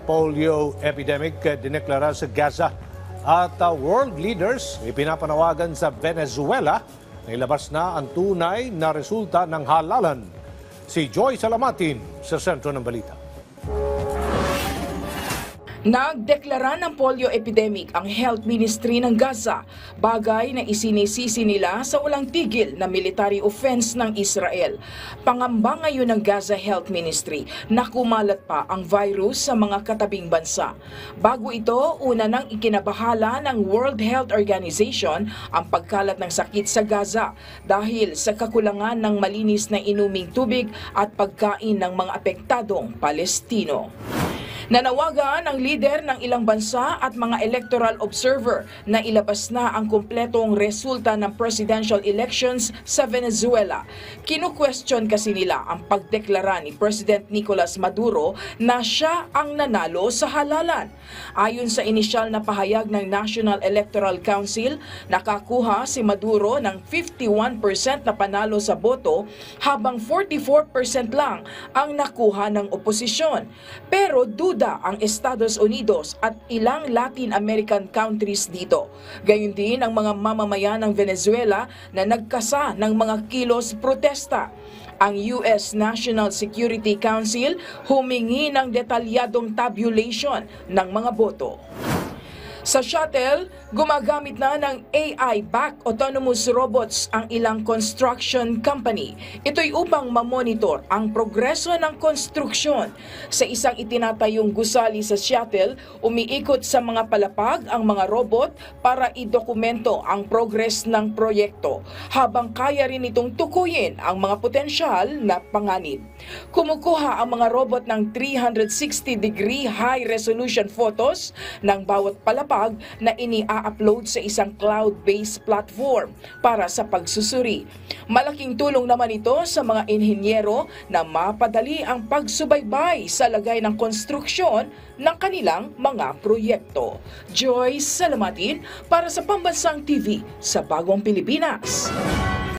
polio epidemic dineklara sa Gaza at world leaders ipinapanawagan sa Venezuela na ilabas na ang tunay na resulta ng halalan. Si Joy Salamatin sa sentro ng balita. Nagdeklara ng polio epidemic ang Health Ministry ng Gaza, bagay na isinisisi nila sa walang tigil na military offense ng Israel. Pangamba ngayon ng Gaza Health Ministry na kumalat pa ang virus sa mga katabing bansa. Bago ito, una nang ikinabahala ng World Health Organization ang pagkalat ng sakit sa Gaza dahil sa kakulangan ng malinis na inuming tubig at pagkain ng mga apektadong Palestino. Nanawagan ang lider ng ilang bansa at mga electoral observer na ilabas na ang kumpletong resulta ng presidential elections sa Venezuela. Kinu-question kasi nila ang pagdeklara ni President Nicolas Maduro na siya ang nanalo sa halalan. Ayon sa inisyal na pahayag ng National Electoral Council, nakakuha si Maduro ng 51% na panalo sa boto habang 44% lang ang nakuha ng oposisyon. Pero duda ang Estados Unidos at ilang Latin American countries dito. Gayun din ang mga mamamayan ng Venezuela na nagkasa ng mga kilos protesta. Ang US National Security Council humingi ng detalyadong tabulation ng mga boto. Sa shuttle, gumagamit na ng AI-backed autonomous robots ang ilang construction company. Ito'y upang mamonitor ang progreso ng konstruksyon. Sa isang itinatayong gusali sa shuttle, umiikot sa mga palapag ang mga robot para idokumento ang progress ng proyekto, habang kaya rin itong tukuyin ang mga potensyal na panganib. Kumukuha ang mga robot ng 360-degree high-resolution photos ng bawat palapag na ini-upload sa isang cloud-based platform para sa pagsusuri. Malaking tulong naman ito sa mga inhinyero na mapadali ang pagsubaybay sa lagay ng konstruksyon ng kanilang mga proyekto. Joy Salamatin para sa Pambansang TV sa Bagong Pilipinas.